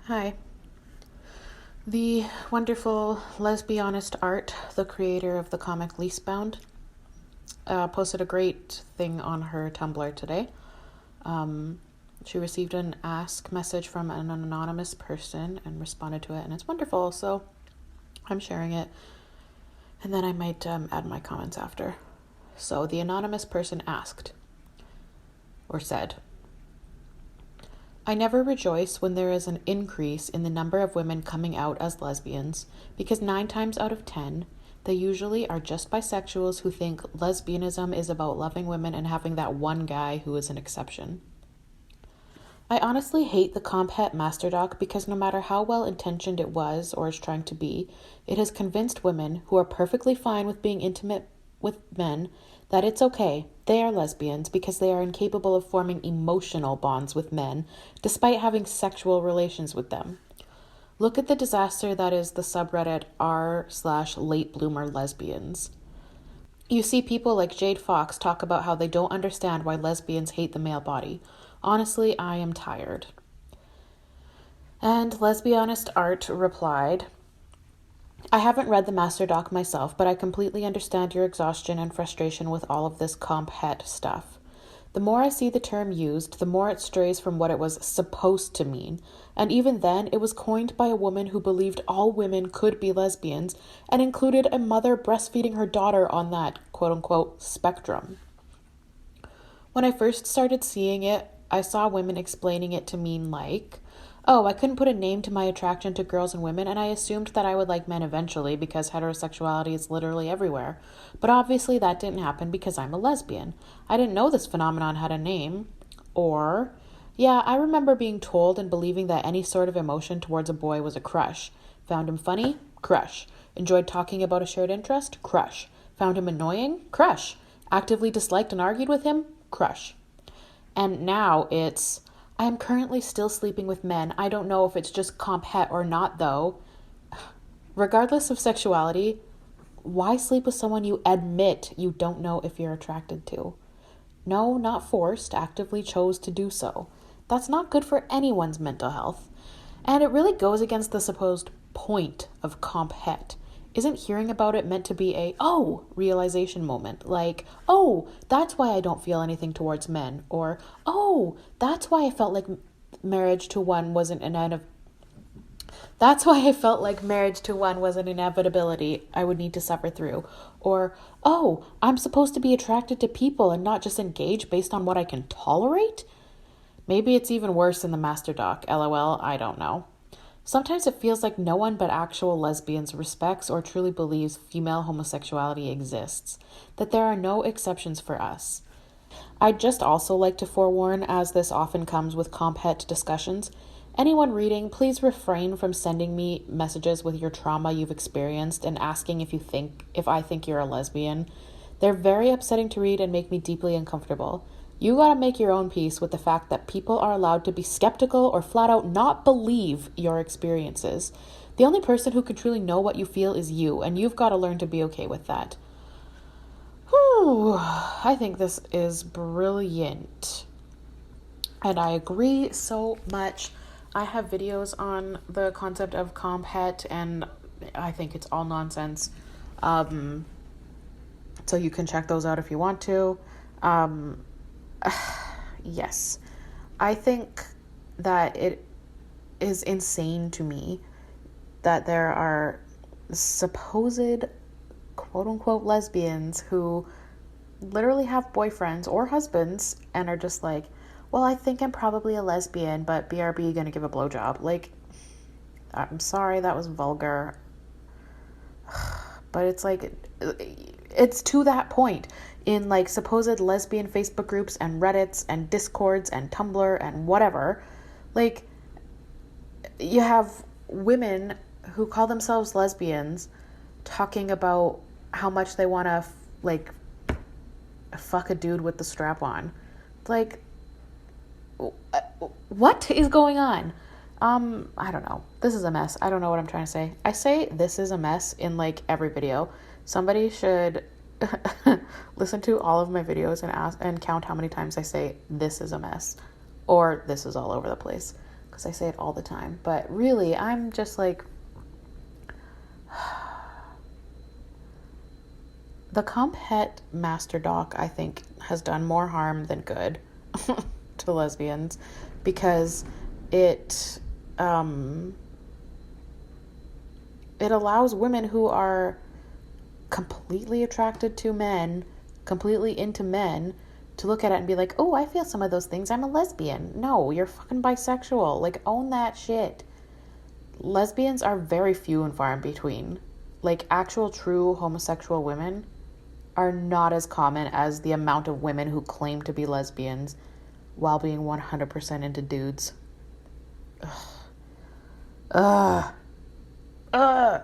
Hi. The wonderful lesbianist art, the creator of the comic Leasebound, posted a great thing on her Tumblr today. She received an ask message from an anonymous person and responded to it, and it's wonderful, so I'm sharing it. And then I might add my comments after. So the anonymous person asked, or said, I never rejoice when there is an increase in the number of women coming out as lesbians, because 9 times out of 10, they usually are just bisexuals who think lesbianism is about loving women and having that one guy who is an exception. I honestly hate the comphet master doc because no matter how well intentioned it was or is trying to be, it has convinced women who are perfectly fine with being intimate with men that it's okay, they are lesbians because they are incapable of forming emotional bonds with men despite having sexual relations with them. Look at the disaster that is the subreddit r/late bloomer lesbians. You see people like Jade Fox talk about how they don't understand why lesbians hate the male body. Honestly, I am tired. And lesbianist art replied, I haven't read the master doc myself, but I completely understand your exhaustion and frustration with all of this comphet stuff. The more I see the term used, the more it strays from what it was supposed to mean. And even then, it was coined by a woman who believed all women could be lesbians and included a mother breastfeeding her daughter on that quote-unquote spectrum. When I first started seeing it, I saw women explaining it to mean like, oh, I couldn't put a name to my attraction to girls and women, and I assumed that I would like men eventually because heterosexuality is literally everywhere. But obviously that didn't happen because I'm a lesbian. I didn't know this phenomenon had a name. Or, yeah, I remember being told and believing that any sort of emotion towards a boy was a crush. Found him funny? Crush. Enjoyed talking about a shared interest? Crush. Found him annoying? Crush. Actively disliked and argued with him? Crush. And now it's, I am currently still sleeping with men. I don't know if it's just comphet or not, though. Regardless of sexuality, why sleep with someone you admit you don't know if you're attracted to? No, not forced, actively chose to do so. That's not good for anyone's mental health. And it really goes against the supposed point of comphet. Isn't hearing about it meant to be a, oh, realization moment? Like, oh, that's why I don't feel anything towards men. Or, oh, that's why I felt like marriage to one was an inevitability I would need to suffer through. Or, oh, I'm supposed to be attracted to people and not just engage based on what I can tolerate? Maybe it's even worse in the master doc. LOL, I don't know. Sometimes it feels like no one but actual lesbians respects or truly believes female homosexuality exists, that there are no exceptions for us. I'd just also like to forewarn, as this often comes with comphet discussions, anyone reading, please refrain from sending me messages with your trauma you've experienced and asking if I think you're a lesbian. They're very upsetting to read and make me deeply uncomfortable. You gotta make your own peace with the fact that people are allowed to be skeptical or flat out not believe your experiences. The only person who can truly know what you feel is you, and you've got to learn to be okay with that. Whew, I think this is brilliant. And I agree so much. I have videos on the concept of comphet, and I think it's all nonsense. So you can check those out if you want to. Yes, I think that it is insane to me that there are supposed quote unquote lesbians who literally have boyfriends or husbands and are just like, well, I think I'm probably a lesbian, but BRB gonna give a blowjob. Like, I'm sorry, that was vulgar. But it's like, it's to that point in like supposed lesbian Facebook groups and Reddits and Discords and Tumblr and whatever. Like, you have women who call themselves lesbians talking about how much they want to like fuck a dude with the strap on. Like, what is going on? I don't know. This is a mess. I don't know what I'm trying to say. I say this is a mess in like every video. Somebody should listen to all of my videos and count how many times I say this is a mess or this is all over the place. because I say it all the time. But really, I'm just like, the comphet master doc, I think, has done more harm than good to lesbians, because it it allows women who are completely attracted to men, completely into men, to look at it and be like, oh, I feel some of those things, I'm a lesbian. No, you're fucking bisexual. Like, own that shit. Lesbians are very few and far in between. Like, actual true homosexual women are not as common as the amount of women who claim to be lesbians while being 100% into dudes. Ugh. Ugh. Ugh.